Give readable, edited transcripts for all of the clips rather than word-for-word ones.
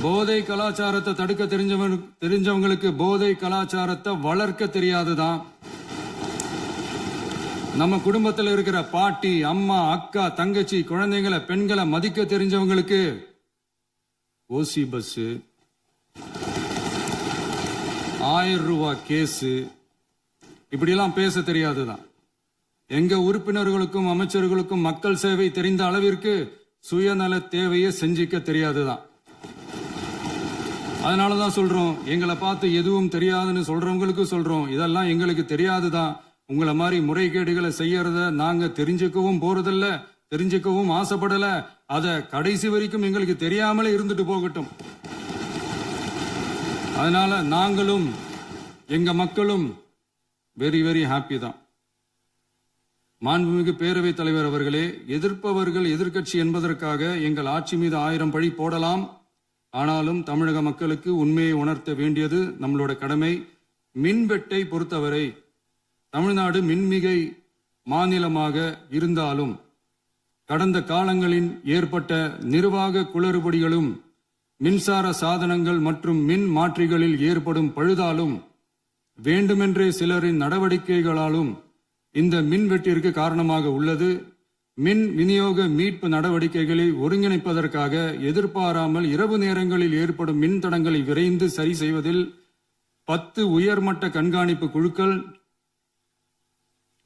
போதை கலாச்சாரத்தை தடுக்க தெரிஞ்சவங்களுக்கு போதை கலாச்சாரத்தை வளர்க்க தெரியாதுதான். நம்ம குடும்பத்தில் இருக்கிற பாட்டி, அம்மா, அக்கா, தங்கச்சி, குழந்தைங்களை, பெண்களை மதிக்க தெரிஞ்சவங்களுக்கு ஓசி பஸ், 1000 ரூபாய் கேஸ், இப்படிலாம் பேச தெரியாதுதான். எங்க உறுப்பினர்களுக்கும் அமைச்சர்களுக்கும் மக்கள் சேவை தெரிந்த அளவிற்கு சுயநல தேவையை செஞ்சிக்க தெரியாதுதான். அதனாலதான் சொல்றோம், எங்களை பார்த்து எதுவும் தெரியாதுன்னு சொல்றவங்களுக்கு சொல்றோம், இதெல்லாம் எங்களுக்கு தெரியாதுதான். உங்களை மாதிரி முறைகேடுகளை செய்யறத நாங்க தெரிஞ்சுக்கவும் போறதில்ல, தெரிஞ்சுக்கவும் ஆசைப்படல. அத கடைசி வரைக்கும் எங்களுக்கு தெரியாமலே இருந்துட்டு போகட்டும். அதனால நாங்களும் எங்க மக்களும் வெரி வெரி ஹாப்பி தான். மாண்புமிகு பேரவைத் தலைவர் அவர்களே, எதிர்ப்பவர்கள் எதிர்க்கட்சி என்பதற்காக எங்கள் ஆட்சி மீது 1000 பழி போடலாம். ஆனாலும் தமிழக மக்களுக்கு உண்மையை உணர்த்த வேண்டியது நம்மளோட கடமை. மின்வெட்டை பொறுத்தவரை தமிழ்நாடு மின்மிகை மாநிலமாக இருந்தாலும் கடந்த காலங்களில் ஏற்பட்ட நிர்வாக குளறுபடிகளும் மின்சார சாதனங்கள் மற்றும் மின் மாற்றிகளில் ஏற்படும் பழுதாலும் வேண்டுமென்றே சிலரின் நடவடிக்கைகளாலும் இந்த மின்வெட்டிற்கு காரணமாக உள்ளது. மின் விநியோக மீட்பு நடவடிக்கைகளை ஒருங்கிணைப்பதற்காக எதிர்பாராமல் இரவு நேரங்களில் ஏற்படும் மின் தடங்களை விரைந்து சரி செய்வதில் 10 உயர்மட்ட கண்காணிப்பு குழுக்கள்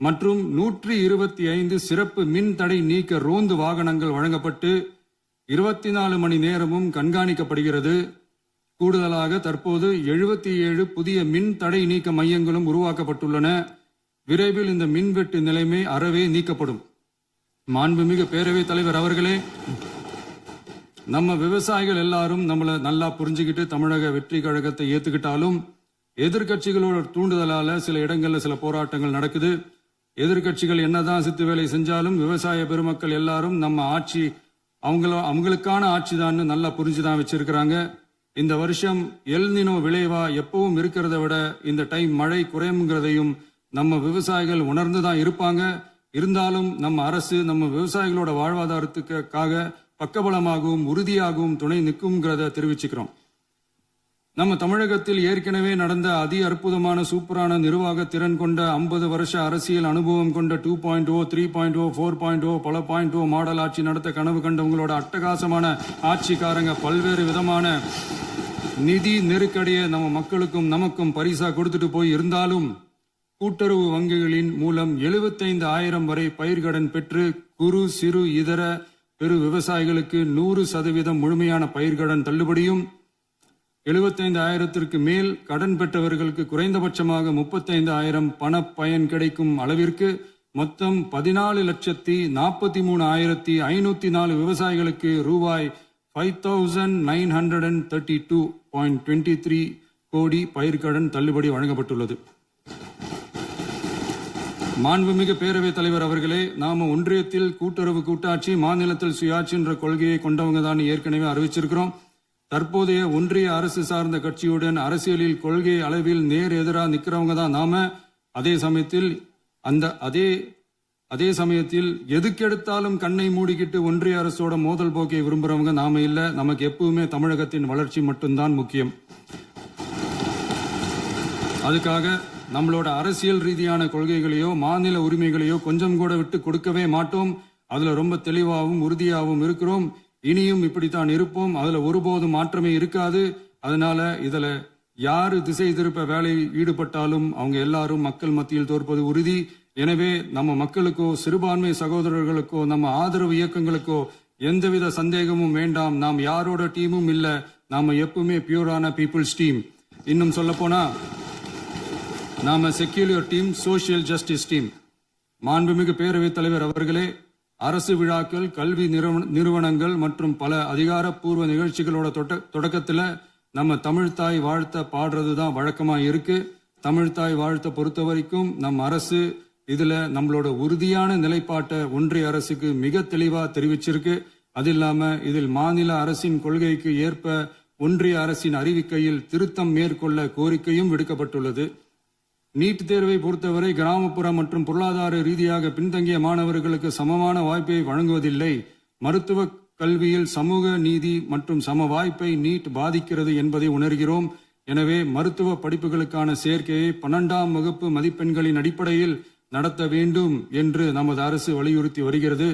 மற்றும் 125 சிறப்பு மின் தடை நீக்க ரோந்து வாகனங்கள் வழங்கப்பட்டு 24 மணி நேரமும் கண்காணிக்கப்படுகிறது. கூடுதலாக தற்போது 77 புதிய மின் தடை நீக்க மையங்களும் உருவாக்கப்பட்டுள்ளன. விரைவில் இந்த மின்வெட்டு நிலைமை அறவே நீக்கப்படும். மாண்புமிகு பேரவைத் தலைவர் அவர்களே, நம்ம விவசாயிகள் எல்லாரும் நம்மள நல்லா புரிஞ்சுக்கிட்டு தமிழக வெற்றி கழகத்தை ஏத்துக்கிட்டாலும் எதிர்கட்சிகளோட தூண்டுதலால சில இடங்கள்ல சில போராட்டங்கள் நடக்குது. எதிர்கட்சிகள் என்னதான் சித்து வேலை செஞ்சாலும் விவசாய பெருமக்கள் எல்லாரும் நம்ம ஆட்சி அவங்களுக்கான ஆட்சி தான் நல்லா புரிஞ்சுதான் வச்சிருக்கிறாங்க. இந்த வருஷம் எல் நினோ விளைவா எப்பவும் இருக்கிறத விட இந்த டைம் மழை குறையுங்கிறதையும் நம்ம விவசாயிகள் உணர்ந்துதான் இருப்பாங்க. இருந்தாலும் நம்ம அரசு நம்ம விவசாயிகளோட வாழ்வாதாரத்துக்காக பக்கபலமாகவும் உறுதியாகவும் துணை நிற்கும்ங்கிறத தெரிவிச்சுக்கிறோம். நம்ம தமிழகத்தில் ஏற்கனவே நடந்த அதி அற்புதமான சூப்பரான நிர்வாக திறன் கொண்ட 50 வருஷ அரசியல் அனுபவம் கொண்ட 2.0, 3.0, 4.0 பல 0.0 மாடல் ஆட்சி நடத்த கனவு கண்டவங்களோட அட்டகாசமான ஆட்சிக்காரங்க பல்வேறு விதமான நிதி நெருக்கடியை நம்ம மக்களுக்கும் நமக்கும் பரிசா கொடுத்துட்டு போய் இருந்தாலும் கூட்டுறவு வங்கிகளின் மூலம் 75,000 வரை பயிர்கடன் பெற்று குறு சிறு இதர பெரு விவசாயிகளுக்கு 100% முழுமையான பயிர்கடன் தள்ளுபடியும் 75,000க்கு மேல் கடன் பெற்றவர்களுக்கு குறைந்தபட்சமாக 35,000 பண பயன் கிடைக்கும் அளவிற்கு மொத்தம் 14,43,504 விவசாயிகளுக்கு ரூபாய் 5,932.23 கோடி பயிர்கடன் தள்ளுபடி வழங்கப்பட்டுள்ளது. மாண்புமிகு பேரவைத் தலைவர் அவர்களே, நாம ஒன்றியத்தில் கூட்டுறவு கூட்டாட்சி, மாநிலத்தில் சுயாட்சி என்ற கொள்கையை கொண்டவங்க தான் ஏற்கனவே அறிவிச்சிருக்கிறோம். தற்போதைய ஒன்றிய அரசு சார்ந்த கட்சியுடன் அரசியலில் கொள்கை அளவில் நேர் எதிராக நிக்கிறவங்க தான் நாம. அதே சமயத்தில் எதுக்கெடுத்தாலும் கண்ணை மூடிக்கிட்டு ஒன்றிய அரசோட மோதல் போக்கை விரும்புறவங்க நாம இல்ல. நமக்கு எப்பவுமே தமிழகத்தின் வளர்ச்சி மட்டும்தான் முக்கியம். அதுக்காக நம்மளோட அரசியல் ரீதியான கொள்கைகளையோ மாநில உரிமைகளையோ கொஞ்சம் கூட விட்டு கொடுக்கவே மாட்டோம். அதுல ரொம்ப தெளிவாகவும் உறுதியாகவும் இருக்கிறோம். இனியும் இப்படித்தான் இருப்போம். அதுல ஒருபோதும் மாற்றமே இருக்காது. அதனால இதுல யாரு திசை திருப்ப வேலையில் ஈடுபட்டாலும் அவங்க எல்லாரும் மக்கள் மத்தியில் தோற்பது உறுதி. எனவே நம்ம மக்களுக்கோ சிறுபான்மை சகோதரர்களுக்கோ நம்ம ஆதரவு இயக்கங்களுக்கோ எந்தவித சந்தேகமும் வேண்டாம். நாம் யாரோட டீமும் இல்ல. நாம எப்பவுமே பியூரான பீப்புள்ஸ் டீம். இன்னும் சொல்ல போனா நாம secular team, social justice team. மாண்புமிகு பேரவைத் தலைவர் அவர்களே, அரசு விழாக்கள், கல்வி நிறுவனங்கள் மற்றும் பல அதிகாரப்பூர்வ நிகழ்ச்சிகளோட தொடக்கத்துல நம்ம தமிழ்தாய் வாழ்த்த பாடுறதுதான் வழக்கமா இருக்கு. தமிழ்தாய் வாழ்த்த பொறுத்த வரைக்கும் நம் அரசு இதுல நம்மளோட உறுதியான நிலைப்பாட்டை ஒன்றிய அரசுக்கு மிக தெளிவா தெரிவிச்சிருக்கு. அது இல்லாம இதில் மாநில அரசின் கொள்கைக்கு ஏற்ப ஒன்றிய அரசின் அறிவிக்கையில் திருத்தம் மேற்கொள்ள கோரிக்கையும் விடுக்கப்பட்டுள்ளது. நீட் தேர்வை பொறுத்தவரை கிராமப்புற மற்றும் பொருளாதார ரீதியாக பின்தங்கிய மாணவர்களுக்கு சமமான வாய்ப்பை வழங்குவதில்லை. மருத்துவ கல்வியில் சமூக நீதி மற்றும் சம வாய்ப்பை நீட் பாதிக்கிறது என்பதை உணர்கிறோம். எனவே மருத்துவ படிப்புகளுக்கான சேர்க்கையை 12ஆம் வகுப்பு மதிப்பெண்களின் அடிப்படையில் நடத்த வேண்டும் என்று நமது அரசு வலியுறுத்தி வருகிறது.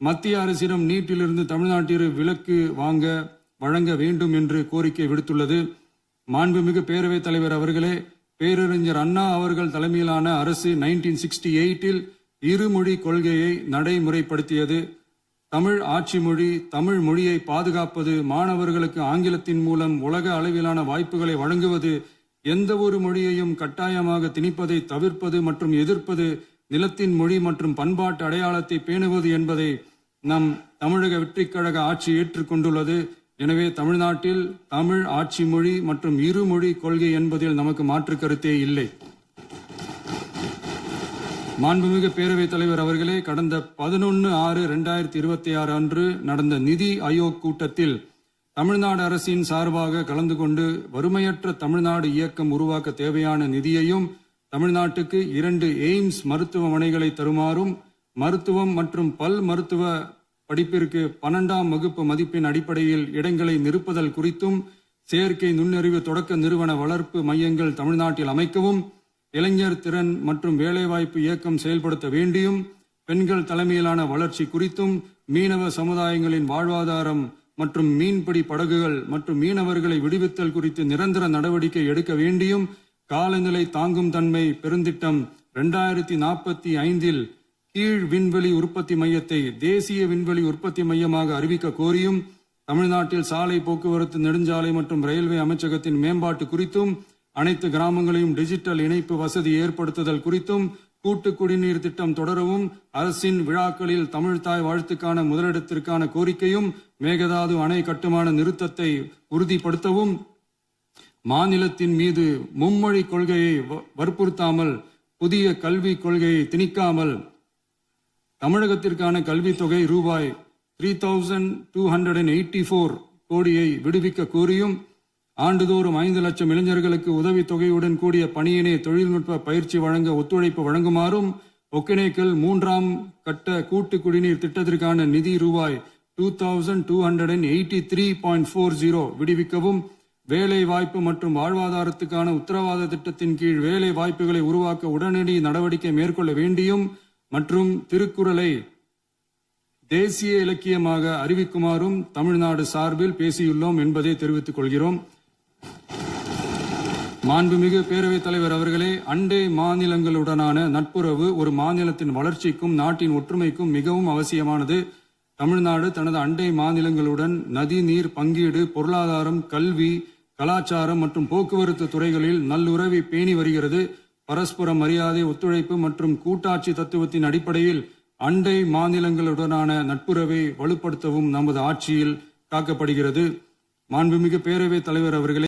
மத்திய அரசிடம் நீட்டிலிருந்து தமிழ்நாட்டிற்கு விலக்கு வழங்க வேண்டும் என்று கோரிக்கை விடுத்துள்ளது. மாண்புமிகு பேரவைத் தலைவர் அவர்களே, பேரறிஞர் அண்ணா அவர்கள் தலைமையிலான அரசு 1968 இருமொழி கொள்கையை நடைமுறைப்படுத்தியது. தமிழ் ஆட்சி மொழி, தமிழ் மொழியை பாதுகாப்பது, மாணவர்களுக்கு ஆங்கிலத்தின் மூலம் உலக அளவிலான வாய்ப்புகளை வழங்குவது, எந்த ஒரு மொழியையும் கட்டாயமாக திணிப்பதை தவிர்ப்பது மற்றும் எதிர்ப்பது, நிலத்தின் மொழி மற்றும் பண்பாட்டு அடையாளத்தை பேணுவது என்பதை நம் தமிழக வெற்றிக் கழக ஆட்சி ஏற்றுக்கொண்டுள்ளது. எனவே தமிழ்நாட்டில் தமிழ் ஆட்சி மொழி மற்றும் இருமொழி கொள்கை என்பதில் நமக்கு மாற்று கருத்தே இல்லை. மாண்புமிகு பேரவைத் தலைவர் அவர்களே, கடந்த 11/6/2026 அன்று நடந்த நிதி ஆயோக் கூட்டத்தில் தமிழ்நாடு அரசின் சார்பாக கலந்து கொண்டு வறுமையற்ற தமிழ்நாடு இயக்கம் உருவாக்க தேவையான நிதியையும், தமிழ்நாட்டுக்கு 2 எய்ம்ஸ் மருத்துவமனைகளை தருமாறும், மருத்துவம் மற்றும் பல் மருத்துவ படிப்பிற்கு 12ஆம் வகுப்பு மதிப்பெண் அடிப்படையில் இடங்களை நிரப்புதல் குறித்தும், செயற்கை நுண்ணறிவு தொடக்க நிறுவன வளர்ப்பு மையங்கள் தமிழ்நாட்டில் அமைக்கவும், இளைஞர் திறன் மற்றும் வேலைவாய்ப்பு இயக்கம் செயல்படுத்த வேண்டியும், பெண்கள் தலைமையிலான வளர்ச்சி குறித்தும், மீனவ சமுதாயங்களின் வாழ்வாதாரம் மற்றும் மீன்பிடி படகுகள் மற்றும் மீனவர்களை விடுவித்தல் குறித்து நிரந்தர நடவடிக்கை எடுக்க வேண்டியும், காலநிலை தாங்கும் தன்மை பெருந்திட்டம் 2045 கீழ் விண்வெளி உற்பத்தி மையத்தை தேசிய விண்வெளி உற்பத்தி மையமாக அறிவிக்க கோரியும், தமிழ்நாட்டில் சாலை போக்குவரத்து, நெடுஞ்சாலை மற்றும் ரயில்வே அமைச்சகத்தின் மேம்பாட்டு குறித்தும், அனைத்து கிராமங்களையும் டிஜிட்டல் இணைப்பு வசதி ஏற்படுத்துதல் குறித்தும், கூட்டு குடிநீர் திட்டம் தொடரவும், அரசின் விழாக்களில் தமிழ்தாய் வாழ்த்துக்கான முதலிடத்திற்கான கோரிக்கையும், மேகதாது அணை கட்டுமான நிறுத்தத்தை உறுதிப்படுத்தவும், மாநிலத்தின் மீது மும்மொழி கொள்கையை வற்புறுத்தாமல் புதிய கல்விக் கொள்கையை திணிக்காமல் தமிழகத்திற்கான கல்வித் தொகை ரூபாய் 3284 கோடியை விடுவிக்க கோரியும், ஆண்டுதோறும் 5 லட்சம் இளைஞர்களுக்கு உதவித் தொகையுடன் கூடிய பணியினை தொழில்நுட்ப பயிற்சி வழங்க ஒத்துழைப்பு வழங்குமாறும், ஒகேனக்கல் 3ஆம் கட்ட கூட்டு குடிநீர் திட்டத்திற்கான நிதி ரூபாய் 2283.40 விடுவிக்கவும், வேலை வாய்ப்பு மற்றும் வாழ்வாதாரத்துக்கான உத்தரவாத திட்டத்தின் கீழ் வேலை வாய்ப்புகளை உருவாக்க உடனடி நடவடிக்கை மேற்கொள்ள வேண்டியும் மற்றும் திருக்குறளை தேசிய இலக்கியமாக அறிவிக்குமாறும் தமிழ்நாடு சார்பில் பேசியுள்ளோம் என்பதை தெரிவித்துக் கொள்கிறோம். மாண்புமிகு பேரவைத் தலைவர் அவர்களே, அண்டை மாநிலங்களுடனான நட்புறவு ஒரு மாநிலத்தின் வளர்ச்சிக்கும் நாட்டின் ஒற்றுமைக்கும் மிகவும் அவசியமானது. தமிழ்நாடு தனது அண்டை மாநிலங்களுடன் நதி நீர் பங்கீடு, பொருளாதாரம், கல்வி, கலாச்சாரம் மற்றும் போக்குவரத்து துறைகளில் நல்லுறவை பேணி வருகிறது. பரஸ்பர மரியாதை, ஒத்துழைப்பு மற்றும் கூட்டாட்சி தத்துவத்தின் அடிப்படையில் அண்டை மாநிலங்களுடனான நட்புறவை வலுப்படுத்தவும் நமது ஆட்சியில் காக்கப்படுகிறது. மாண்புமிகு பேரவைத் தலைவர் அவர்களே,